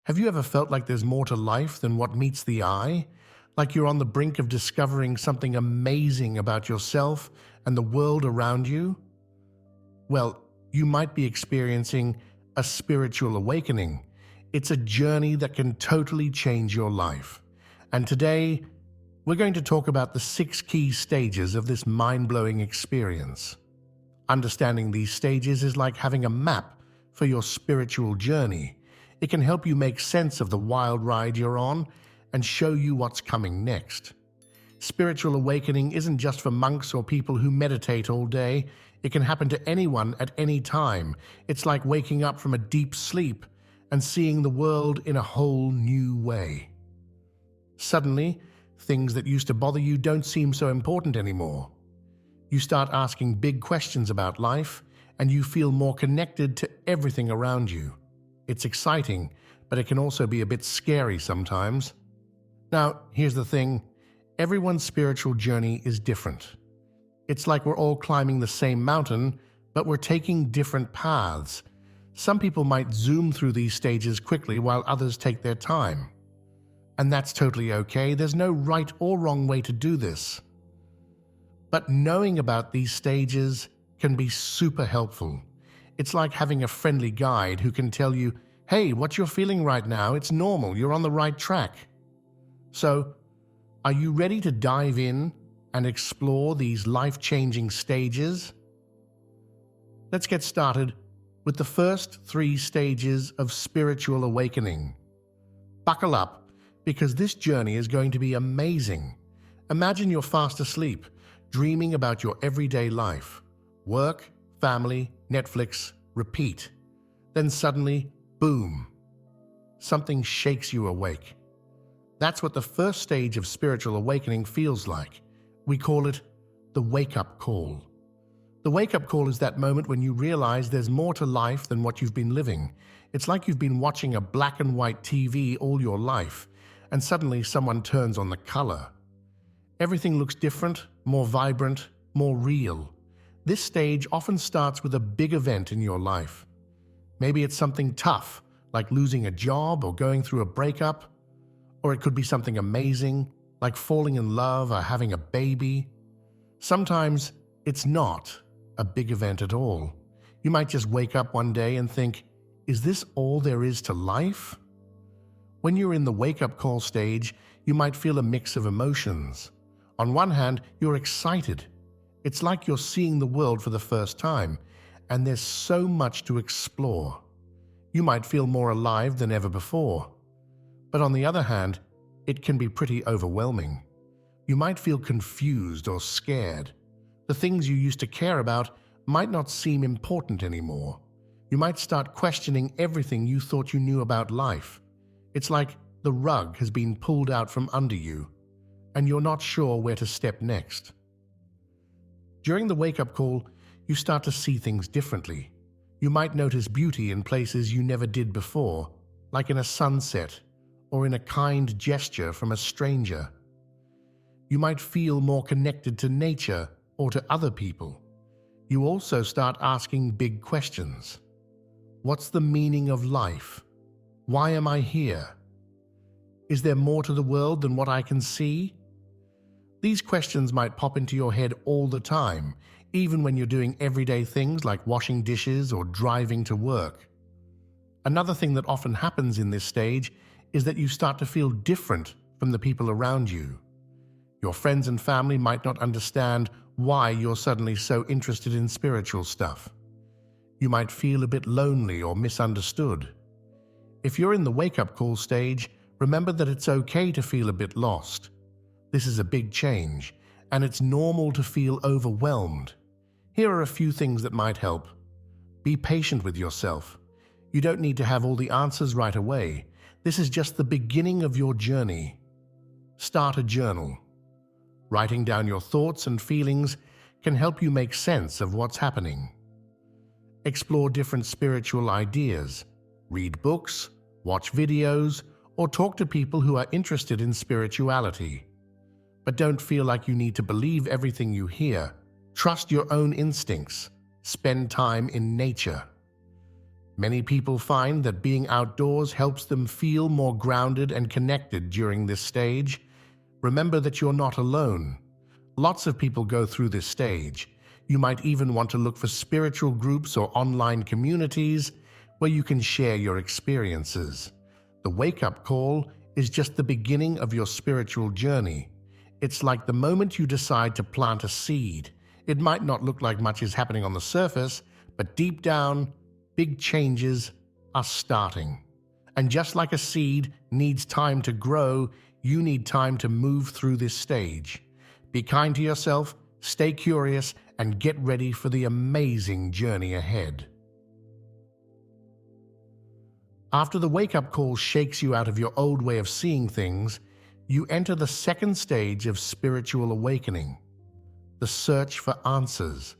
Have you ever felt like there's more to life than what meets the eye? Like you're on the brink of discovering something amazing about yourself and the world around you? Well, you might be experiencing a spiritual awakening. It's a journey that can totally change your life. And today, we're going to talk about the 6 key stages of this mind-blowing experience. Understanding these stages is like having a map for your spiritual journey. It can help you make sense of the wild ride you're on and show you what's coming next. Spiritual awakening isn't just for monks or people who meditate all day. It can happen to anyone at any time. It's like waking up from a deep sleep and seeing the world in a whole new way. Suddenly, things that used to bother you don't seem so important anymore. You start asking big questions about life, and you feel more connected to everything around you. It's exciting, but it can also be a bit scary sometimes. Now, here's the thing. Everyone's spiritual journey is different. It's like we're all climbing the same mountain, but we're taking different paths. Some people might zoom through these stages quickly while others take their time. And that's totally okay. There's no right or wrong way to do this. But knowing about these stages can be super helpful. It's like having a friendly guide who can tell you, hey, what you're feeling right now, it's normal, you're on the right track. So, are you ready to dive in and explore these life-changing stages? Let's get started with the first 3 stages of spiritual awakening. Buckle up, because this journey is going to be amazing. Imagine you're fast asleep, dreaming about your everyday life. Work, family, Netflix, repeat. Then suddenly, boom, something shakes you awake. That's what the first stage of spiritual awakening feels like. We call it the wake-up call. The wake-up call is that moment when you realize there's more to life than what you've been living. It's like you've been watching a black and white TV all your life, and suddenly someone turns on the color. Everything looks different, more vibrant, more real. This stage often starts with a big event in your life. Maybe it's something tough, like losing a job or going through a breakup. Or it could be something amazing, like falling in love or having a baby. Sometimes it's not a big event at all. You might just wake up one day and think, is this all there is to life? When you're in the wake-up call stage, you might feel a mix of emotions. On one hand, you're excited. It's like you're seeing the world for the first time, and there's so much to explore. You might feel more alive than ever before. But on the other hand, it can be pretty overwhelming. You might feel confused or scared. The things you used to care about might not seem important anymore. You might start questioning everything you thought you knew about life. It's like the rug has been pulled out from under you, and you're not sure where to step next. During the wake-up call, you start to see things differently. You might notice beauty in places you never did before, like in a sunset or in a kind gesture from a stranger. You might feel more connected to nature or to other people. You also start asking big questions. What's the meaning of life? Why am I here? Is there more to the world than what I can see? These questions might pop into your head all the time, even when you're doing everyday things like washing dishes or driving to work. Another thing that often happens in this stage is that you start to feel different from the people around you. Your friends and family might not understand why you're suddenly so interested in spiritual stuff. You might feel a bit lonely or misunderstood. If you're in the wake-up call stage, remember that it's okay to feel a bit lost. This is a big change, and it's normal to feel overwhelmed. Here are a few things that might help. Be patient with yourself. You don't need to have all the answers right away. This is just the beginning of your journey. Start a journal. Writing down your thoughts and feelings can help you make sense of what's happening. Explore different spiritual ideas. Read books, watch videos, or talk to people who are interested in spirituality. But don't feel like you need to believe everything you hear. Trust your own instincts. Spend time in nature. Many people find that being outdoors helps them feel more grounded and connected during this stage. Remember that you're not alone. Lots of people go through this stage. You might even want to look for spiritual groups or online communities where you can share your experiences. The wake-up call is just the beginning of your spiritual journey. It's like the moment you decide to plant a seed. It might not look like much is happening on the surface, but deep down, big changes are starting. And just like a seed needs time to grow, you need time to move through this stage. Be kind to yourself, stay curious, and get ready for the amazing journey ahead. After the wake-up call shakes you out of your old way of seeing things, you enter the second stage of spiritual awakening, the search for answers.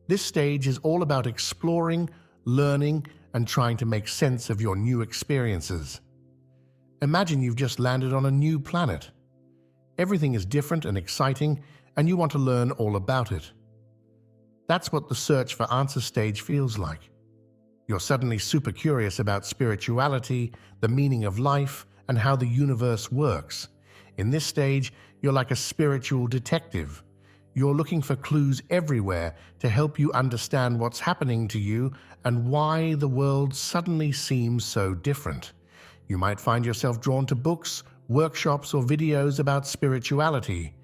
This stage is all about exploring, learning, and trying to make sense of your new experiences. Imagine you've just landed on a new planet. Everything is different and exciting, and you want to learn all about it. That's what the search for answers stage feels like. You're suddenly super curious about spirituality, the meaning of life, and how the universe works. In this stage, you're like a spiritual detective. You're looking for clues everywhere to help you understand what's happening to you and why the world suddenly seems so different. You might find yourself drawn to books, workshops, or videos about spirituality.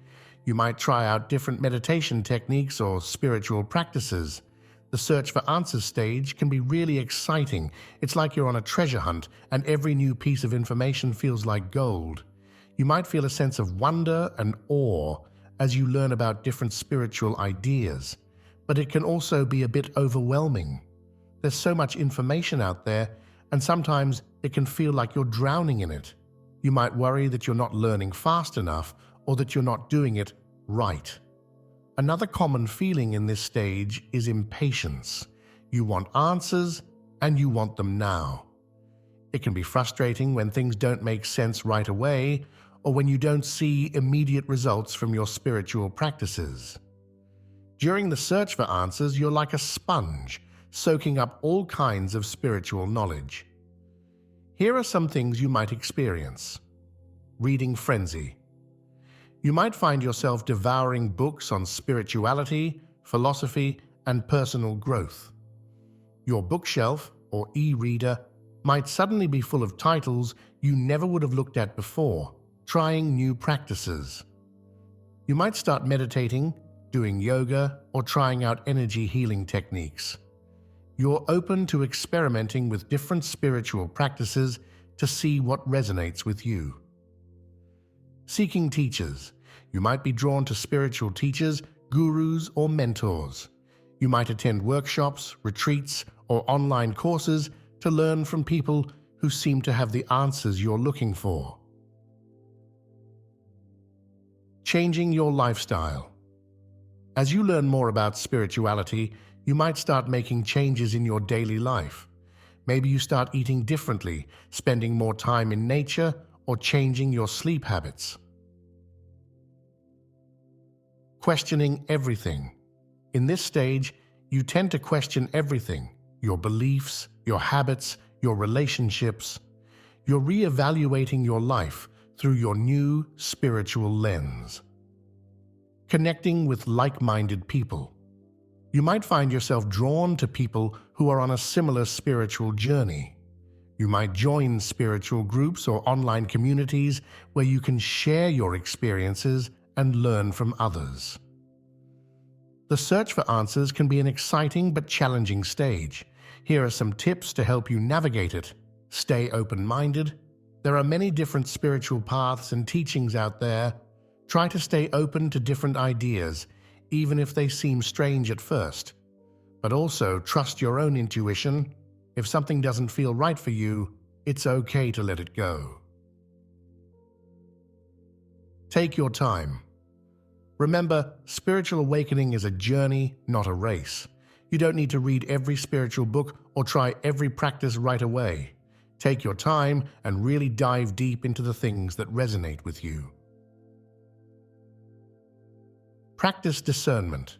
You might try out different meditation techniques or spiritual practices. The search for answers stage can be really exciting. It's like you're on a treasure hunt, and every new piece of information feels like gold. You might feel a sense of wonder and awe as you learn about different spiritual ideas, but it can also be a bit overwhelming. There's so much information out there, and sometimes it can feel like you're drowning in it. You might worry that you're not learning fast enough or that you're not doing it right. Another common feeling in this stage is impatience. You want answers, and you want them now. It can be frustrating when things don't make sense right away, or when you don't see immediate results from your spiritual practices. During the search for answers, you're like a sponge, soaking up all kinds of spiritual knowledge. Here are some things you might experience. Reading frenzy. You might find yourself devouring books on spirituality, philosophy, and personal growth. Your bookshelf, or e-reader, might suddenly be full of titles you never would have looked at before, trying new practices. You might start meditating, doing yoga, or trying out energy healing techniques. You're open to experimenting with different spiritual practices to see what resonates with you. Seeking teachers. You might be drawn to spiritual teachers, gurus, or mentors. You might attend workshops, retreats, or online courses to learn from people who seem to have the answers you're looking for. Changing your lifestyle. As you learn more about spirituality, you might start making changes in your daily life. Maybe you start eating differently, spending more time in nature, or changing your sleep habits. Questioning everything. In this stage, you tend to question everything: your beliefs, your habits, your relationships. You're re-evaluating your life through your new spiritual lens. Connecting with like-minded people. You might find yourself drawn to people who are on a similar spiritual journey. You might join spiritual groups or online communities where you can share your experiences and learn from others. The search for answers can be an exciting but challenging stage. Here are some tips to help you navigate it. Stay open-minded. There are many different spiritual paths and teachings out there. Try to stay open to different ideas, even if they seem strange at first. But also trust your own intuition. If something doesn't feel right for you, it's okay to let it go. Take your time. Remember, spiritual awakening is a journey, not a race. You don't need to read every spiritual book or try every practice right away. Take your time and really dive deep into the things that resonate with you. Practice discernment.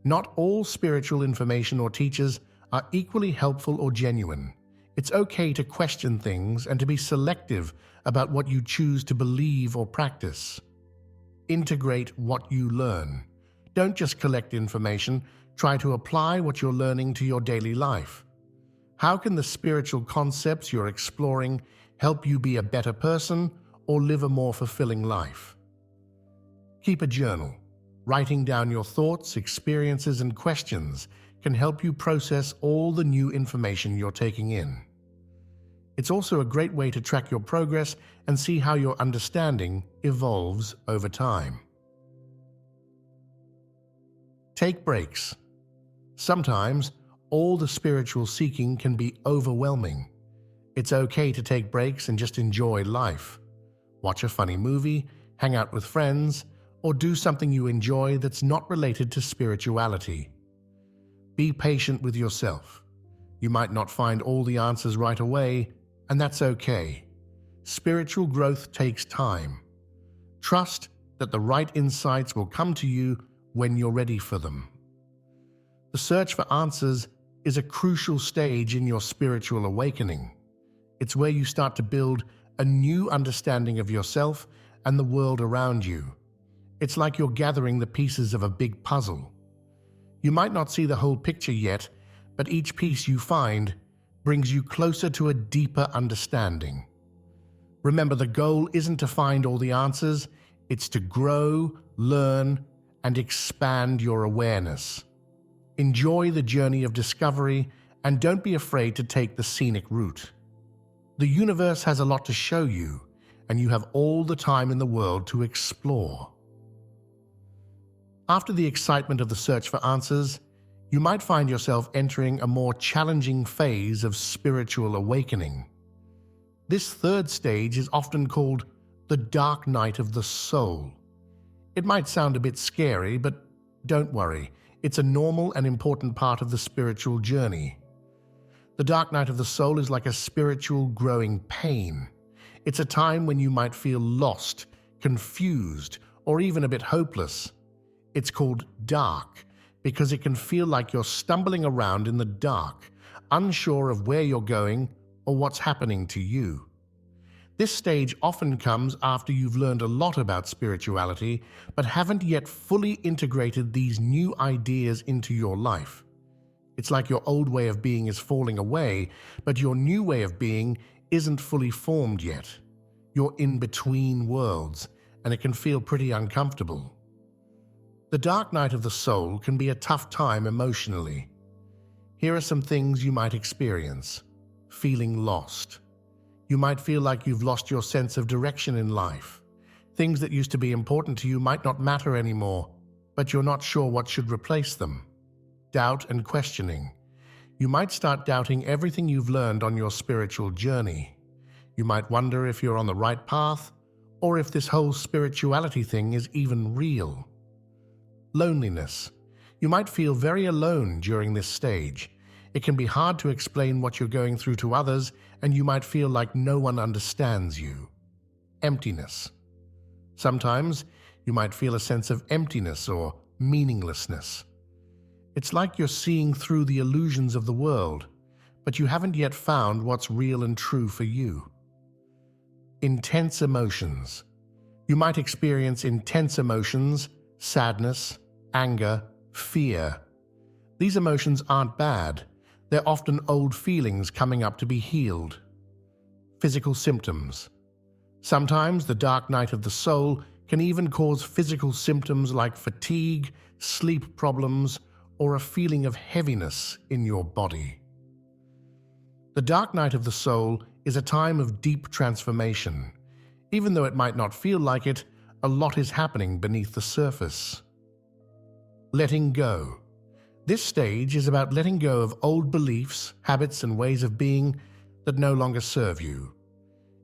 Not all spiritual information or teachers are equally helpful or genuine. It's okay to question things and to be selective about what you choose to believe or practice. Integrate what you learn. Don't just collect information, try to apply what you're learning to your daily life. How can the spiritual concepts you're exploring help you be a better person or live a more fulfilling life? Keep a journal. Writing down your thoughts, experiences, and questions can help you process all the new information you're taking in. It's also a great way to track your progress and see how your understanding evolves over time. Take breaks. Sometimes, all the spiritual seeking can be overwhelming. It's okay to take breaks and just enjoy life. Watch a funny movie, hang out with friends, or do something you enjoy that's not related to spirituality. Be patient with yourself. You might not find all the answers right away, and that's okay. Spiritual growth takes time. Trust that the right insights will come to you when you're ready for them. The search for answers is a crucial stage in your spiritual awakening. It's where you start to build a new understanding of yourself and the world around you. It's like you're gathering the pieces of a big puzzle. You might not see the whole picture yet, but each piece you find brings you closer to a deeper understanding. Remember, the goal isn't to find all the answers, it's to grow, learn, and expand your awareness. Enjoy the journey of discovery and don't be afraid to take the scenic route. The universe has a lot to show you, and you have all the time in the world to explore. After the excitement of the search for answers, you might find yourself entering a more challenging phase of spiritual awakening. This third stage is often called the dark night of the soul. It might sound a bit scary, but don't worry, it's a normal and important part of the spiritual journey. The dark night of the soul is like a spiritual growing pain. It's a time when you might feel lost, confused, or even a bit hopeless. It's called dark because it can feel like you're stumbling around in the dark, unsure of where you're going or what's happening to you. This stage often comes after you've learned a lot about spirituality, but haven't yet fully integrated these new ideas into your life. It's like your old way of being is falling away, but your new way of being isn't fully formed yet. You're in between worlds, and it can feel pretty uncomfortable. The dark night of the soul can be a tough time emotionally. Here are some things you might experience. Feeling lost. You might feel like you've lost your sense of direction in life. Things that used to be important to you might not matter anymore, but you're not sure what should replace them. Doubt and questioning. You might start doubting everything you've learned on your spiritual journey. You might wonder if you're on the right path, or if this whole spirituality thing is even real. Loneliness. You might feel very alone during this stage. It can be hard to explain what you're going through to others, and you might feel like no one understands you. Emptiness. Sometimes you might feel a sense of emptiness or meaninglessness. It's like you're seeing through the illusions of the world, but you haven't yet found what's real and true for you. Intense emotions. You might experience intense emotions, sadness, anger, fear. These emotions aren't bad. They're often old feelings coming up to be healed. Physical symptoms. Sometimes the dark night of the soul can even cause physical symptoms like fatigue, sleep problems, or a feeling of heaviness in your body. The dark night of the soul is a time of deep transformation. Even though it might not feel like it, a lot is happening beneath the surface. Letting go. This stage is about letting go of old beliefs, habits, and ways of being that no longer serve you.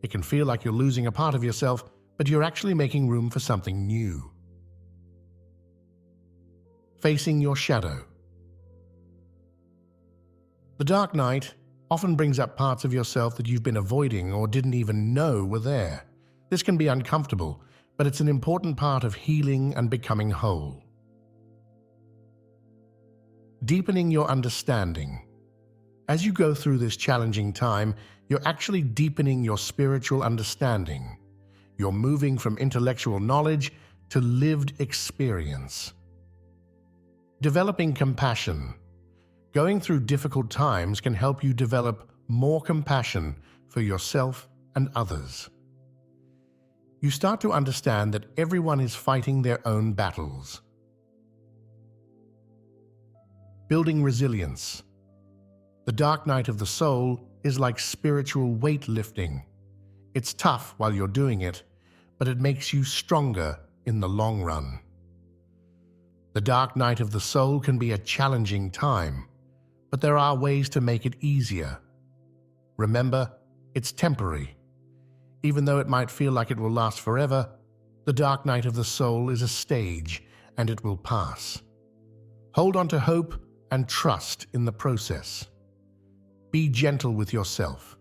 It can feel like you're losing a part of yourself, but you're actually making room for something new. Facing your shadow. The dark night often brings up parts of yourself that you've been avoiding or didn't even know were there. This can be uncomfortable, but it's an important part of healing and becoming whole. Deepening your understanding. As you go through this challenging time, you're actually deepening your spiritual understanding. You're moving from intellectual knowledge to lived experience. Developing compassion. Going through difficult times can help you develop more compassion for yourself and others. You start to understand that everyone is fighting their own battles. Building resilience. The dark night of the soul is like spiritual weightlifting. It's tough while you're doing it, but it makes you stronger in the long run. The dark night of the soul can be a challenging time, but there are ways to make it easier. Remember, it's temporary. Even though it might feel like it will last forever, the dark night of the soul is a stage and it will pass. Hold on to hope and trust in the process. Be gentle with yourself.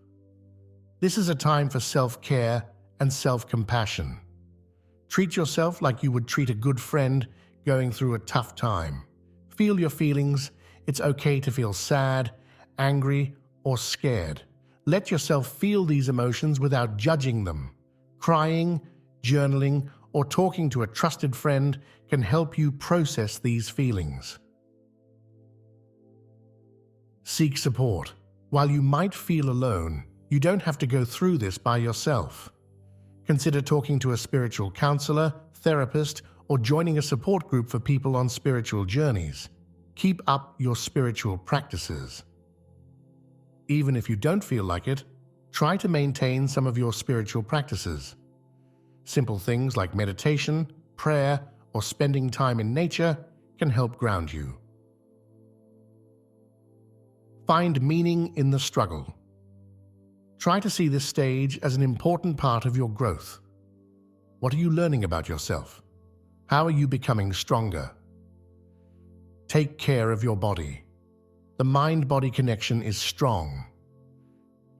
This is a time for self-care and self-compassion. Treat yourself like you would treat a good friend going through a tough time. Feel your feelings. It's okay to feel sad, angry, or scared. Let yourself feel these emotions without judging them. Crying, journaling, or talking to a trusted friend can help you process these feelings. Seek support. While you might feel alone, you don't have to go through this by yourself. Consider talking to a spiritual counselor, therapist, or joining a support group for people on spiritual journeys. Keep up your spiritual practices. Even if you don't feel like it, try to maintain some of your spiritual practices. Simple things like meditation, prayer, or spending time in nature can help ground you. Find meaning in the struggle. Try to see this stage as an important part of your growth. What are you learning about yourself? How are you becoming stronger? Take care of your body. The mind-body connection is strong.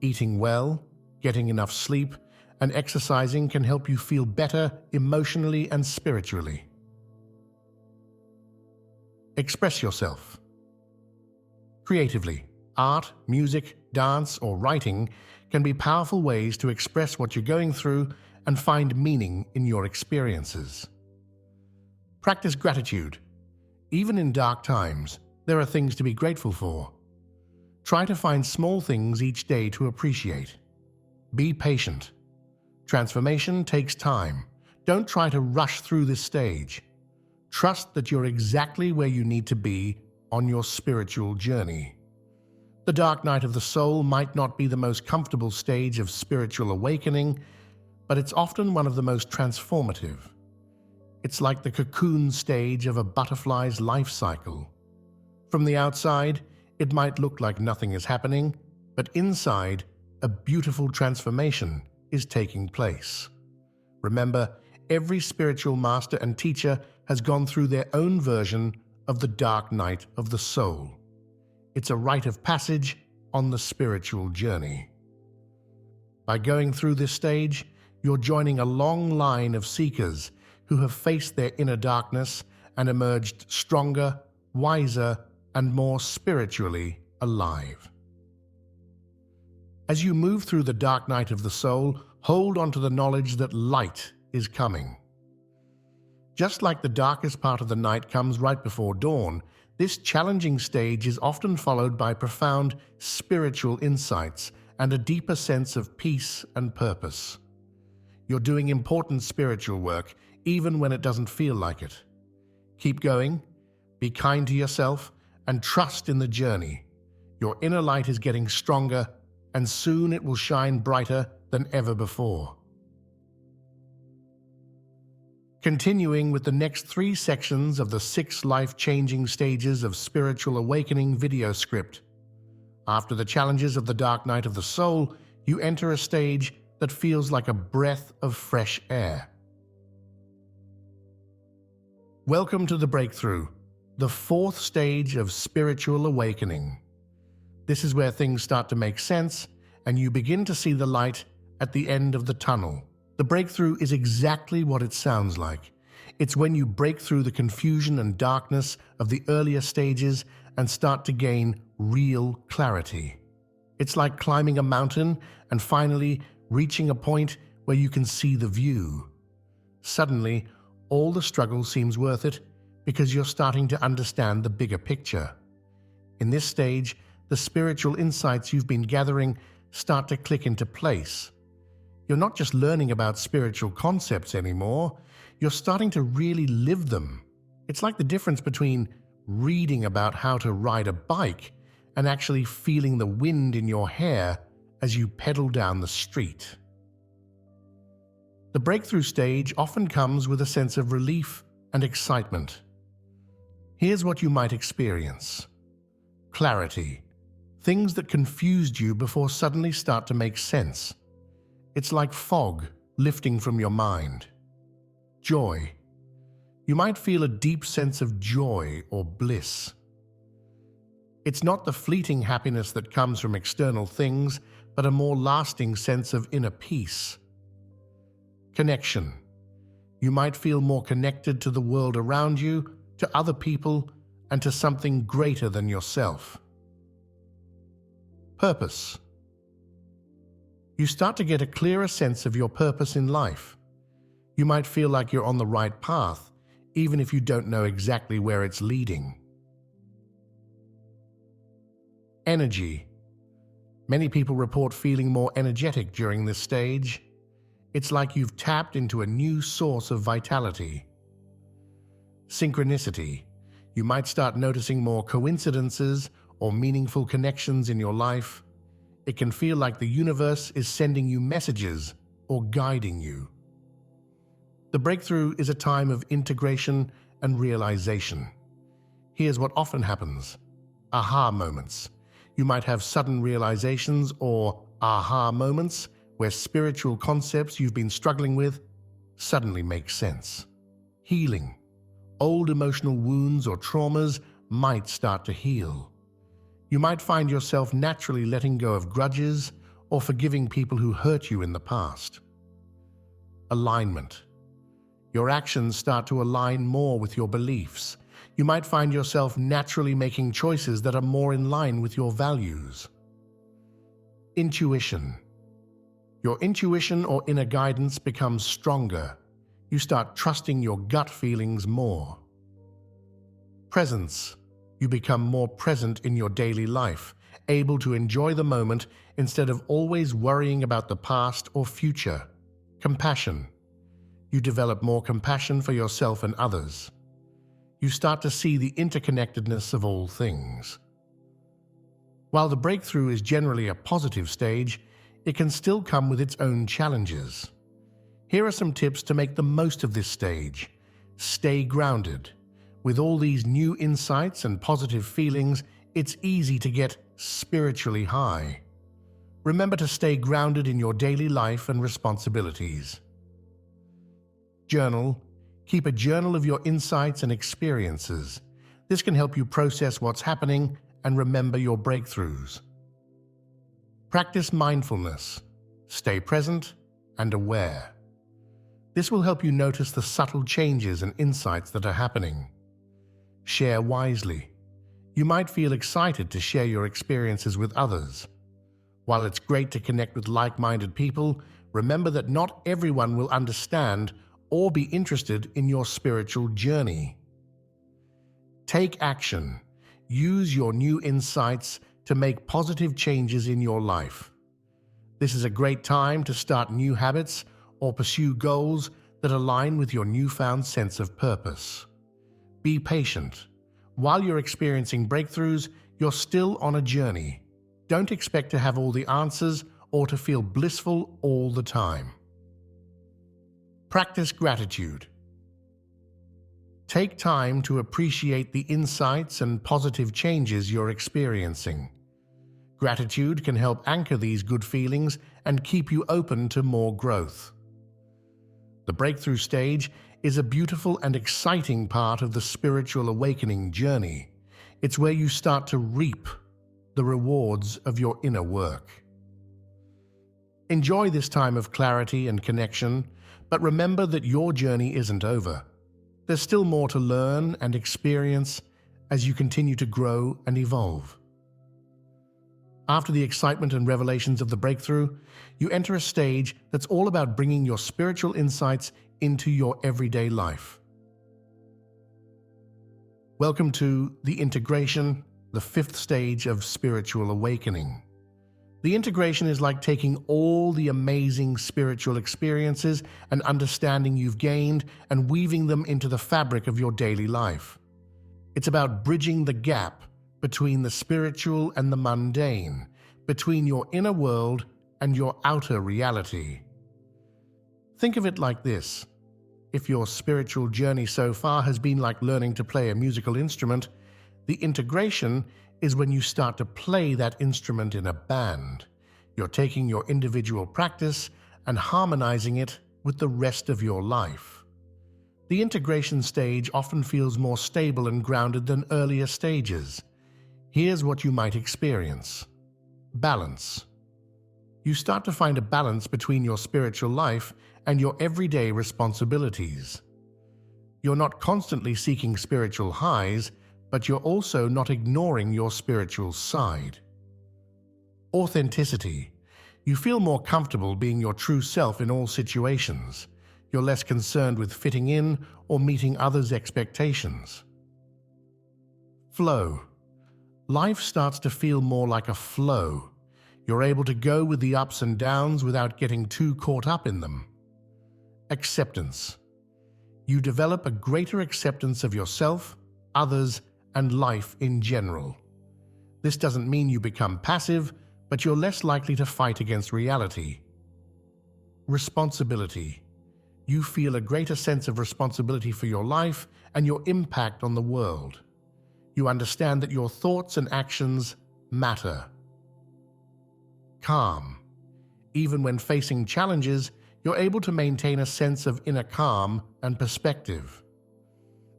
Eating well, getting enough sleep, and exercising can help you feel better emotionally and spiritually. Express yourself. Creatively, art, music, dance, or writing can be powerful ways to express what you're going through and find meaning in your experiences. Practice gratitude. Even in dark times, there are things to be grateful for. Try to find small things each day to appreciate. Be patient. Transformation takes time. Don't try to rush through this stage. Trust that you're exactly where you need to be on your spiritual journey. The dark night of the soul might not be the most comfortable stage of spiritual awakening, but it's often one of the most transformative. It's like the cocoon stage of a butterfly's life cycle. From the outside, it might look like nothing is happening, but inside, a beautiful transformation is taking place. Remember, every spiritual master and teacher has gone through their own version of the dark night of the soul. It's a rite of passage on the spiritual journey. By going through this stage, you're joining a long line of seekers who have faced their inner darkness and emerged stronger, wiser, and more spiritually alive. As you move through the dark night of the soul, hold on to the knowledge that light is coming. Just like the darkest part of the night comes right before dawn, this challenging stage is often followed by profound spiritual insights and a deeper sense of peace and purpose. You're doing important spiritual work, even when it doesn't feel like it. Keep going, be kind to yourself, and trust in the journey. Your inner light is getting stronger, and soon it will shine brighter than ever before. Continuing with the next 3 sections of the 6 life-changing stages of spiritual awakening video script. After the challenges of the dark night of the soul, you enter a stage that feels like a breath of fresh air. Welcome to the breakthrough, the 4th stage of spiritual awakening. This is where things start to make sense, and you begin to see the light at the end of the tunnel. The breakthrough is exactly what it sounds like. It's when you break through the confusion and darkness of the earlier stages and start to gain real clarity. It's like climbing a mountain and finally reaching a point where you can see the view. Suddenly, all the struggle seems worth it because you're starting to understand the bigger picture. In this stage, the spiritual insights you've been gathering start to click into place. You're not just learning about spiritual concepts anymore, you're starting to really live them. It's like the difference between reading about how to ride a bike and actually feeling the wind in your hair as you pedal down the street. The breakthrough stage often comes with a sense of relief and excitement. Here's what you might experience. Clarity. Things that confused you before suddenly start to make sense. It's like fog lifting from your mind. Joy. You might feel a deep sense of joy or bliss. It's not the fleeting happiness that comes from external things, but a more lasting sense of inner peace. Connection. You might feel more connected to the world around you, to other people, and to something greater than yourself. Purpose. You start to get a clearer sense of your purpose in life. You might feel like you're on the right path, even if you don't know exactly where it's leading. Energy. Many people report feeling more energetic during this stage. It's like you've tapped into a new source of vitality. Synchronicity. You might start noticing more coincidences or meaningful connections in your life. It can feel like the universe is sending you messages or guiding you. The breakthrough is a time of integration and realization. Here's what often happens. Aha moments. You might have sudden realizations or aha moments where spiritual concepts you've been struggling with suddenly make sense. Healing. Old emotional wounds or traumas might start to heal. You might find yourself naturally letting go of grudges or forgiving people who hurt you in the past. Alignment. Your actions start to align more with your beliefs. You might find yourself naturally making choices that are more in line with your values. Intuition. Your intuition or inner guidance becomes stronger. You start trusting your gut feelings more. Presence. You become more present in your daily life, able to enjoy the moment instead of always worrying about the past or future. Compassion. You develop more compassion for yourself and others. You start to see the interconnectedness of all things. While the breakthrough is generally a positive stage, it can still come with its own challenges. Here are some tips to make the most of this stage. Stay grounded. With all these new insights and positive feelings, it's easy to get spiritually high. Remember to stay grounded in your daily life and responsibilities. Journal. Keep a journal of your insights and experiences. This can help you process what's happening and remember your breakthroughs. Practice mindfulness. Stay present and aware. This will help you notice the subtle changes and insights that are happening. Share wisely. You might feel excited to share your experiences with others. While it's great to connect with like-minded people, remember that not everyone will understand or be interested in your spiritual journey. Take action. Use your new insights to make positive changes in your life. This is a great time to start new habits or pursue goals that align with your newfound sense of purpose. Be patient. While you're experiencing breakthroughs, you're still on a journey. Don't expect to have all the answers or to feel blissful all the time. Practice gratitude. Take time to appreciate the insights and positive changes you're experiencing. Gratitude can help anchor these good feelings and keep you open to more growth. The breakthrough stage is a beautiful and exciting part of the spiritual awakening journey. It's where you start to reap the rewards of your inner work. Enjoy this time of clarity and connection, but remember that your journey isn't over. There's still more to learn and experience as you continue to grow and evolve. After the excitement and revelations of the breakthrough, you enter a stage that's all about bringing your spiritual insights into your everyday life. Welcome to the integration, the fifth stage of spiritual awakening. The integration is like taking all the amazing spiritual experiences and understanding you've gained and weaving them into the fabric of your daily life. It's about bridging the gap between the spiritual and the mundane, between your inner world and your outer reality. Think of it like this. If your spiritual journey so far has been like learning to play a musical instrument, the integration is when you start to play that instrument in a band. You're taking your individual practice and harmonizing it with the rest of your life. The integration stage often feels more stable and grounded than earlier stages. Here's what you might experience. Balance. You start to find a balance between your spiritual life and your everyday responsibilities. You're not constantly seeking spiritual highs, but you're also not ignoring your spiritual side. Authenticity. You feel more comfortable being your true self in all situations. You're less concerned with fitting in or meeting others' expectations. Flow. Life starts to feel more like a flow. You're able to go with the ups and downs without getting too caught up in them. Acceptance. You develop a greater acceptance of yourself, others, and life in general. This doesn't mean you become passive, but you're less likely to fight against reality. Responsibility. You feel a greater sense of responsibility for your life and your impact on the world. You understand that your thoughts and actions matter. Calm. Even when facing challenges, you're able to maintain a sense of inner calm and perspective.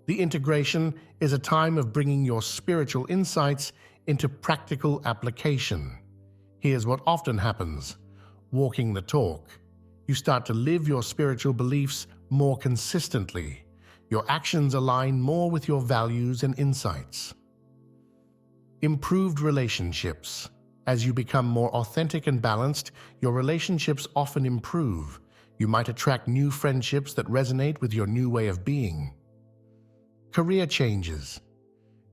The integration is a time of bringing your spiritual insights into practical application. Here's what often happens. Walking the talk. You start to live your spiritual beliefs more consistently. Your actions align more with your values and insights. Improved relationships. As you become more authentic and balanced, your relationships often improve. You might attract new friendships that resonate with your new way of being. Career changes.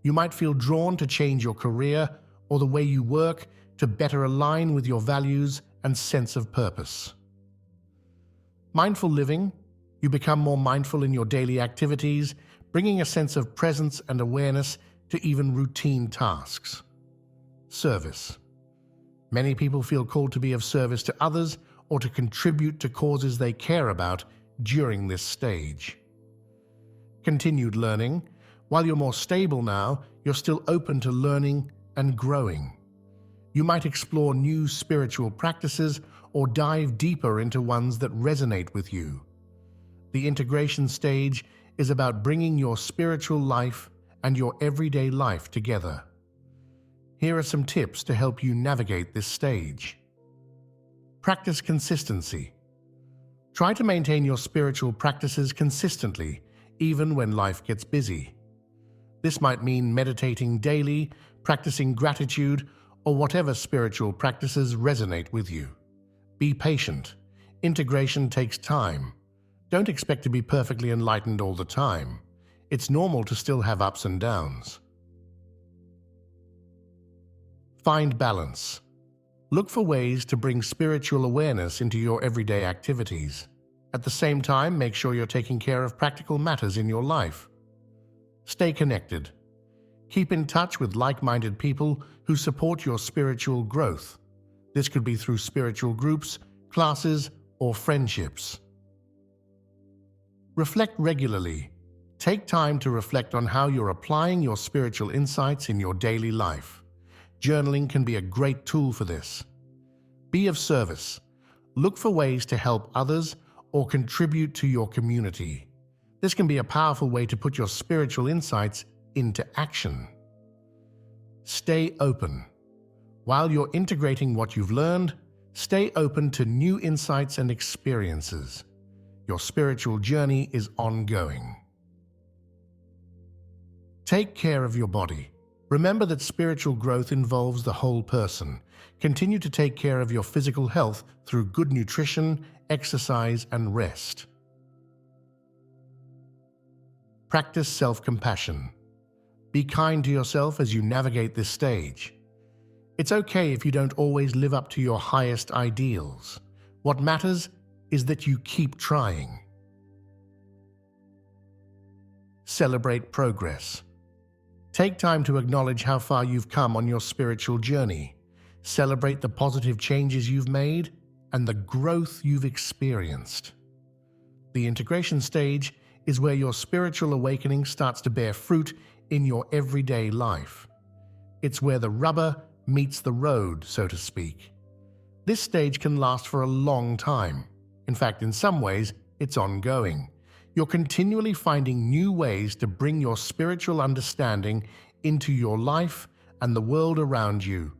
You might feel drawn to change your career or the way you work to better align with your values and sense of purpose. Mindful living. You become more mindful in your daily activities, bringing a sense of presence and awareness to even routine tasks. Service. Many people feel called to be of service to others or to contribute to causes they care about during this stage. Continued learning. While you're more stable now, you're still open to learning and growing. You might explore new spiritual practices or dive deeper into ones that resonate with you. The integration stage is about bringing your spiritual life and your everyday life together. Here are some tips to help you navigate this stage. Practice consistency. Try to maintain your spiritual practices consistently, even when life gets busy. This might mean meditating daily, practicing gratitude, or whatever spiritual practices resonate with you. Be patient. Integration takes time. Don't expect to be perfectly enlightened all the time. It's normal to still have ups and downs. Find balance. Look for ways to bring spiritual awareness into your everyday activities. At the same time, make sure you're taking care of practical matters in your life. Stay connected. Keep in touch with like-minded people who support your spiritual growth. This could be through spiritual groups, classes, or friendships. Reflect regularly. Take time to reflect on how you're applying your spiritual insights in your daily life. Journaling can be a great tool for this. Be of service. Look for ways to help others or contribute to your community. This can be a powerful way to put your spiritual insights into action. Stay open. While you're integrating what you've learned, stay open to new insights and experiences. Your spiritual journey is ongoing. Take care of your body. Remember that spiritual growth involves the whole person. Continue to take care of your physical health through good nutrition, exercise, and rest. Practice self-compassion. Be kind to yourself as you navigate this stage. It's okay if you don't always live up to your highest ideals. What matters is that you keep trying. Celebrate progress. Take time to acknowledge how far you've come on your spiritual journey. Celebrate the positive changes you've made and the growth you've experienced. The integration stage is where your spiritual awakening starts to bear fruit in your everyday life. It's where the rubber meets the road, so to speak. This stage can last for a long time. In fact, in some ways, it's ongoing. You're continually finding new ways to bring your spiritual understanding into your life and the world around you.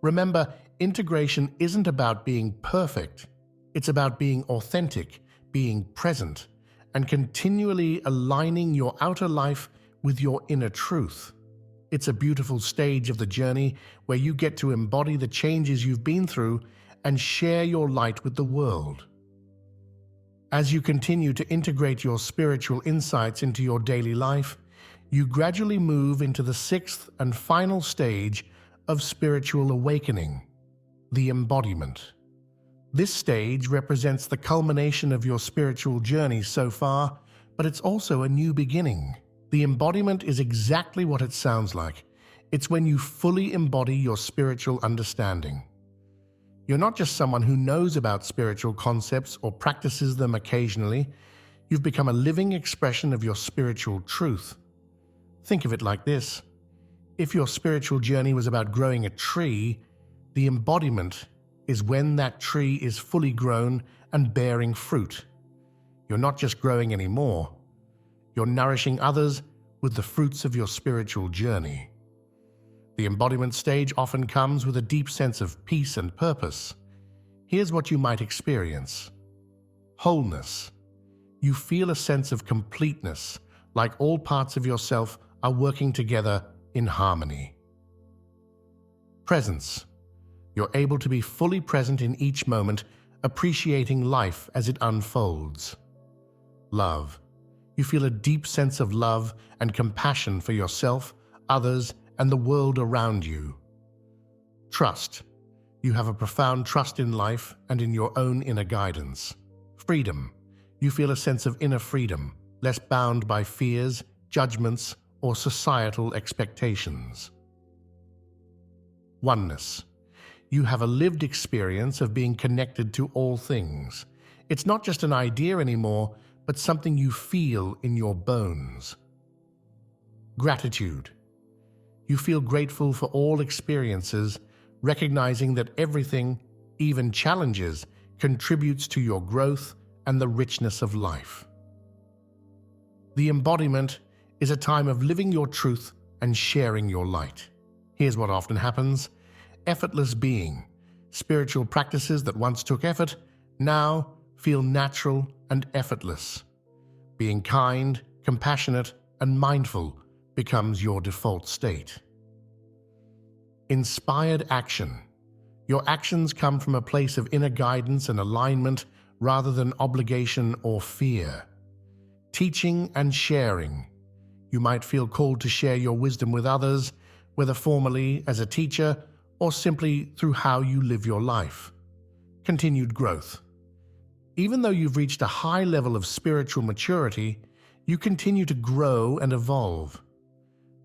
Remember, integration isn't about being perfect. It's about being authentic, being present, and continually aligning your outer life with your inner truth. It's a beautiful stage of the journey where you get to embody the changes you've been through and share your light with the world. As you continue to integrate your spiritual insights into your daily life, you gradually move into the sixth and final stage of spiritual awakening, the embodiment. This stage represents the culmination of your spiritual journey so far, but it's also a new beginning. The embodiment is exactly what it sounds like. It's when you fully embody your spiritual understanding. You're not just someone who knows about spiritual concepts or practices them occasionally. You've become a living expression of your spiritual truth. Think of it like this. If your spiritual journey was about growing a tree, the embodiment is when that tree is fully grown and bearing fruit. You're not just growing anymore. You're nourishing others with the fruits of your spiritual journey. The embodiment stage often comes with a deep sense of peace and purpose. Here's what you might experience. Wholeness. You feel a sense of completeness, like all parts of yourself are working together in harmony. Presence. You're able to be fully present in each moment, appreciating life as it unfolds. Love. You feel a deep sense of love and compassion for yourself, others, and the world around you. Trust. You have a profound trust in life and in your own inner guidance. Freedom. You feel a sense of inner freedom, less bound by fears, judgments, or societal expectations. Oneness. You have a lived experience of being connected to all things. It's not just an idea anymore, but something you feel in your bones. Gratitude. You feel grateful for all experiences, recognizing that everything, even challenges, contributes to your growth and the richness of life. The embodiment is a time of living your truth and sharing your light. Here's what often happens. Effortless being. Spiritual practices that once took effort now feel natural and effortless. Being kind, compassionate, and mindful becomes your default state. Inspired action. Your actions come from a place of inner guidance and alignment rather than obligation or fear. Teaching and sharing. You might feel called to share your wisdom with others, whether formally as a teacher or simply through how you live your life. Continued growth. Even though you've reached a high level of spiritual maturity, you continue to grow and evolve.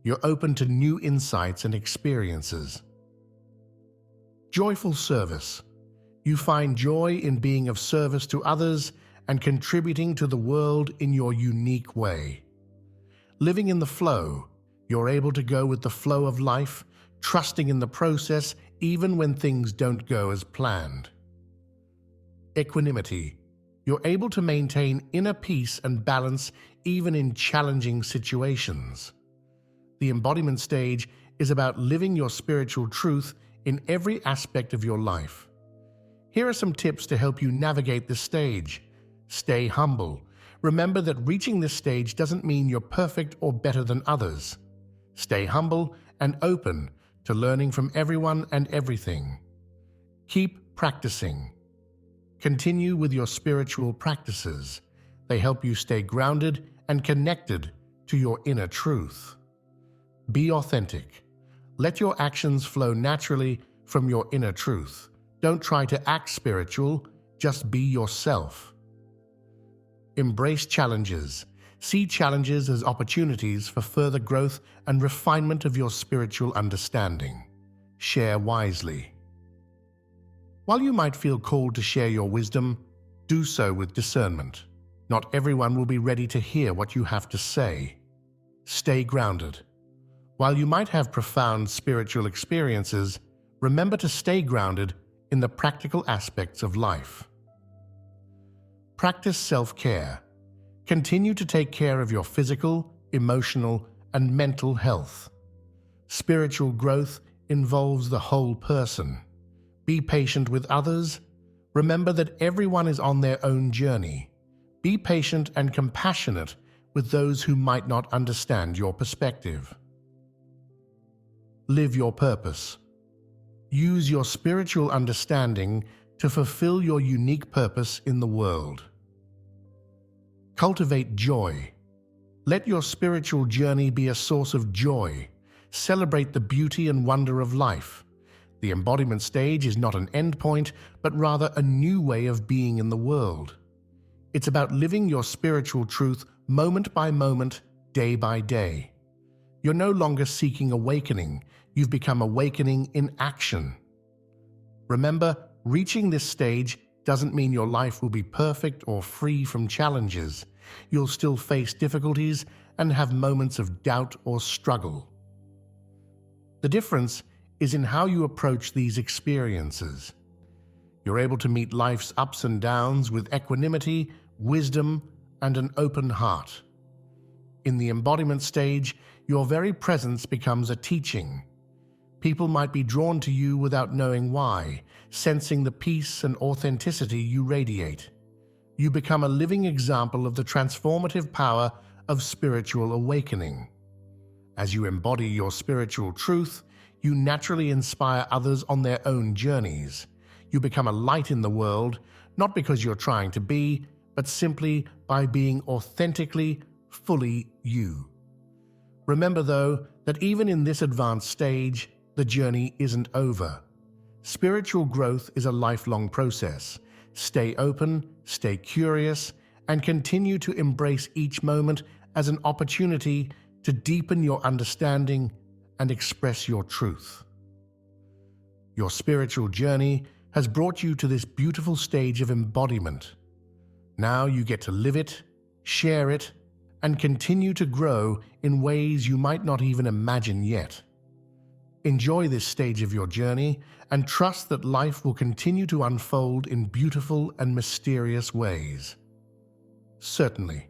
You're open to new insights and experiences. Joyful service. You find joy in being of service to others and contributing to the world in your unique way. Living in the flow, you're able to go with the flow of life, trusting in the process even when things don't go as planned. Equanimity. You're able to maintain inner peace and balance even in challenging situations. The embodiment stage is about living your spiritual truth in every aspect of your life. Here are some tips to help you navigate this stage. Stay humble. Remember that reaching this stage doesn't mean you're perfect or better than others. Stay humble and open to learning from everyone and everything. Keep practicing. Continue with your spiritual practices. They help you stay grounded and connected to your inner truth. Be authentic. Let your actions flow naturally from your inner truth. Don't try to act spiritual, just be yourself. Embrace challenges. See challenges as opportunities for further growth and refinement of your spiritual understanding. Share wisely. While you might feel called to share your wisdom, do so with discernment. Not everyone will be ready to hear what you have to say. Stay grounded. While you might have profound spiritual experiences, remember to stay grounded in the practical aspects of life. Practice self-care. Continue to take care of your physical, emotional, and mental health. Spiritual growth involves the whole person. Be patient with others. Remember that everyone is on their own journey. Be patient and compassionate with those who might not understand your perspective. Live your purpose. Use your spiritual understanding to fulfill your unique purpose in the world. Cultivate joy. Let your spiritual journey be a source of joy. Celebrate the beauty and wonder of life. The embodiment stage is not an endpoint, but rather a new way of being in the world. It's about living your spiritual truth moment by moment, day by day. You're no longer seeking awakening. You've become awakening in action. Remember, reaching this stage doesn't mean your life will be perfect or free from challenges. You'll still face difficulties and have moments of doubt or struggle. The difference is in how you approach these experiences. You're able to meet life's ups and downs with equanimity, wisdom, and an open heart. In the embodiment stage, your very presence becomes a teaching. People might be drawn to you without knowing why, sensing the peace and authenticity you radiate. You become a living example of the transformative power of spiritual awakening. As you embody your spiritual truth, you naturally inspire others on their own journeys. You become a light in the world, not because you're trying to be, but simply by being authentically, fully you. Remember, though, that even in this advanced stage, the journey isn't over. Spiritual growth is a lifelong process. Stay open, stay curious, and continue to embrace each moment as an opportunity to deepen your understanding and express your truth. Your spiritual journey has brought you to this beautiful stage of embodiment. Now you get to live it, share it, and continue to grow in ways you might not even imagine yet. Enjoy this stage of your journey and trust that life will continue to unfold in beautiful and mysterious ways. Certainly.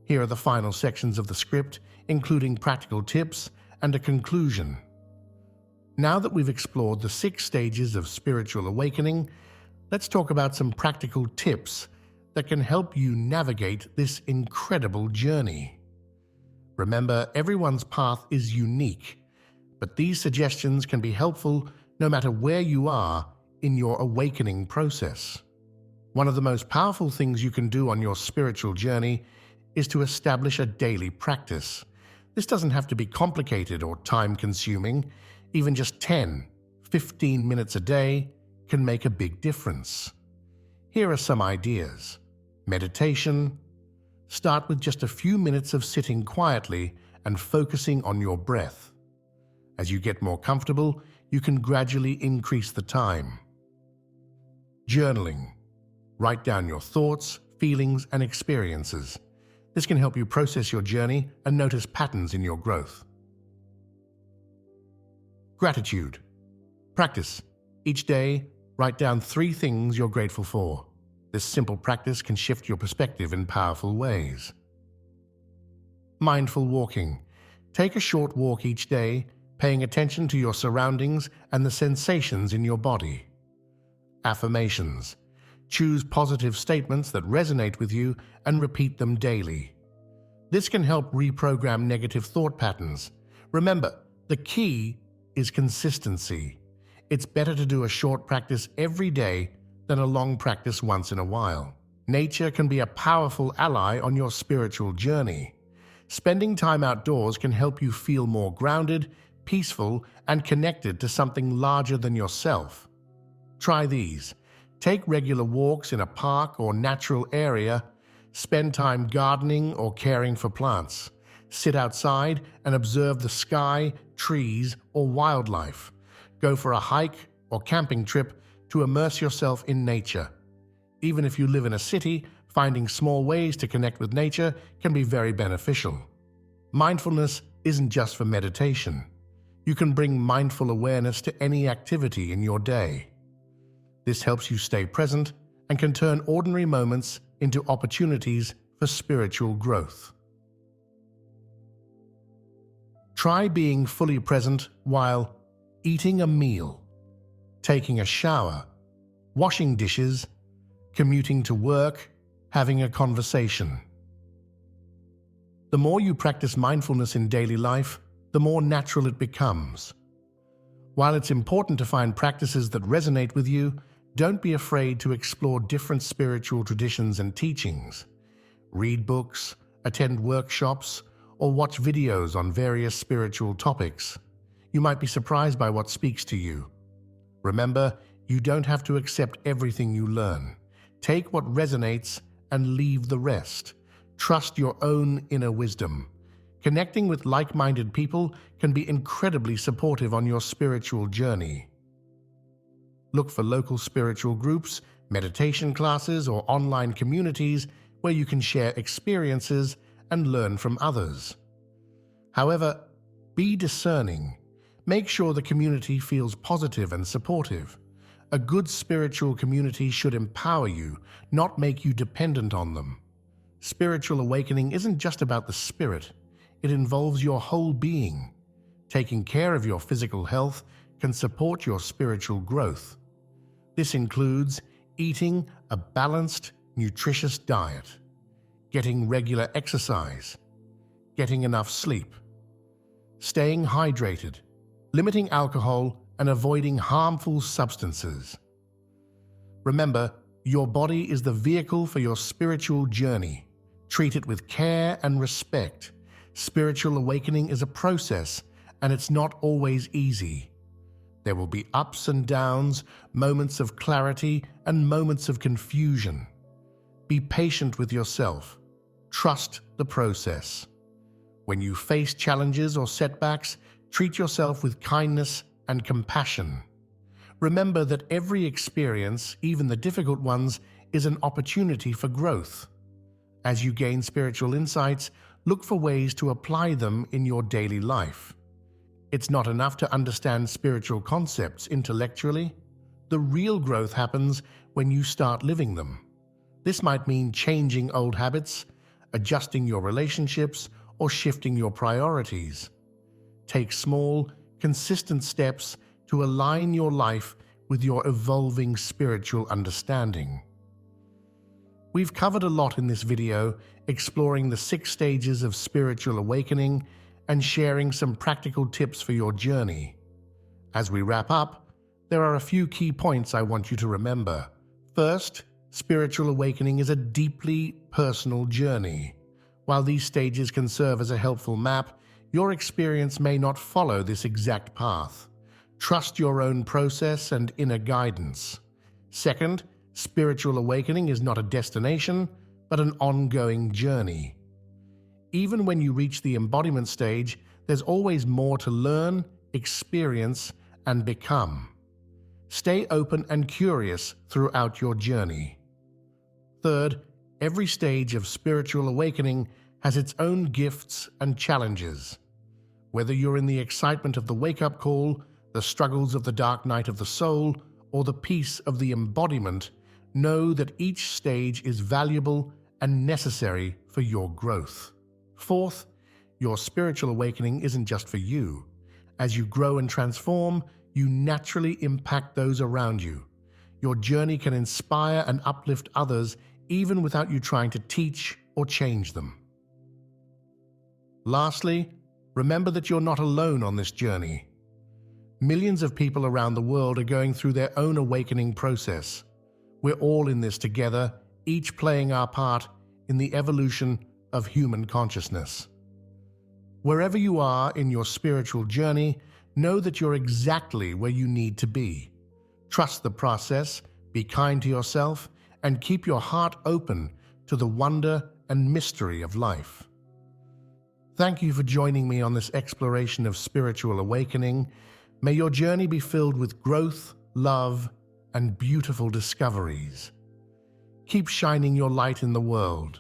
Here are the final sections of the script, including practical tips and a conclusion. Now that we've explored the 6 stages of spiritual awakening, let's talk about some practical tips that can help you navigate this incredible journey. Remember, everyone's path is unique, but these suggestions can be helpful no matter where you are in your awakening process. One of the most powerful things you can do on your spiritual journey is to establish a daily practice. This doesn't have to be complicated or time-consuming. Even just 10-15 minutes a day can make a big difference. Here are some ideas. Meditation. Start with just a few minutes of sitting quietly and focusing on your breath. As you get more comfortable, you can gradually increase the time. Journaling. Write down your thoughts, feelings, and experiences. This can help you process your journey and notice patterns in your growth. Gratitude. Practice. Each day, write down 3 things you're grateful for. This simple practice can shift your perspective in powerful ways. Mindful walking. Take a short walk each day, paying attention to your surroundings and the sensations in your body. Affirmations. Choose positive statements that resonate with you and repeat them daily. This can help reprogram negative thought patterns. Remember, the key is consistency. It's better to do a short practice every day than a long practice once in a while. Nature can be a powerful ally on your spiritual journey. Spending time outdoors can help you feel more grounded, peaceful, and connected to something larger than yourself. Try these. Take regular walks in a park or natural area. Spend time gardening or caring for plants. Sit outside and observe the sky, trees, or wildlife. Go for a hike or camping trip to immerse yourself in nature. Even if you live in a city, finding small ways to connect with nature can be very beneficial. Mindfulness isn't just for meditation. You can bring mindful awareness to any activity in your day. This helps you stay present and can turn ordinary moments into opportunities for spiritual growth. Try being fully present while eating a meal, taking a shower, washing dishes, commuting to work, having a conversation. The more you practice mindfulness in daily life, the more natural it becomes. While it's important to find practices that resonate with you, don't be afraid to explore different spiritual traditions and teachings. Read books, attend workshops, or watch videos on various spiritual topics. You might be surprised by what speaks to you. Remember, you don't have to accept everything you learn. Take what resonates and leave the rest. Trust your own inner wisdom. Connecting with like-minded people can be incredibly supportive on your spiritual journey. Look for local spiritual groups, meditation classes, or online communities where you can share experiences and learn from others. However, be discerning. Make sure the community feels positive and supportive. A good spiritual community should empower you, not make you dependent on them. Spiritual awakening isn't just about the spirit. It involves your whole being. Taking care of your physical health can support your spiritual growth. This includes eating a balanced, nutritious diet, getting regular exercise, getting enough sleep, staying hydrated, limiting alcohol, and avoiding harmful substances. Remember, your body is the vehicle for your spiritual journey. Treat it with care and respect. Spiritual awakening is a process, and it's not always easy. There will be ups and downs, moments of clarity, and moments of confusion. Be patient with yourself. Trust the process. When you face challenges or setbacks, treat yourself with kindness and compassion. Remember that every experience, even the difficult ones, is an opportunity for growth. As you gain spiritual insights, look for ways to apply them in your daily life. It's not enough to understand spiritual concepts intellectually. The real growth happens when you start living them. This might mean changing old habits, adjusting your relationships, or shifting your priorities. Take small, consistent steps to align your life with your evolving spiritual understanding. We've covered a lot in this video, exploring the 6 stages of spiritual awakening and sharing some practical tips for your journey. As we wrap up, there are a few key points I want you to remember. First, spiritual awakening is a deeply personal journey. While these stages can serve as a helpful map, your experience may not follow this exact path. Trust your own process and inner guidance. Second, spiritual awakening is not a destination, but an ongoing journey. Even when you reach the embodiment stage, there's always more to learn, experience, and become. Stay open and curious throughout your journey. Third, every stage of spiritual awakening has its own gifts and challenges. Whether you're in the excitement of the wake-up call, the struggles of the dark night of the soul, or the peace of the embodiment, know that each stage is valuable and necessary for your growth. Fourth, your spiritual awakening isn't just for you. As you grow and transform, you naturally impact those around you. Your journey can inspire and uplift others even without you trying to teach or change them. Lastly, remember that you're not alone on this journey. Millions of people around the world are going through their own awakening process. We're all in this together, each playing our part in the evolution of human consciousness. Wherever you are in your spiritual journey, know that you're exactly where you need to be. Trust the process, be kind to yourself, and keep your heart open to the wonder and mystery of life. Thank you for joining me on this exploration of spiritual awakening. May your journey be filled with growth, love, and beautiful discoveries. Keep shining your light in the world,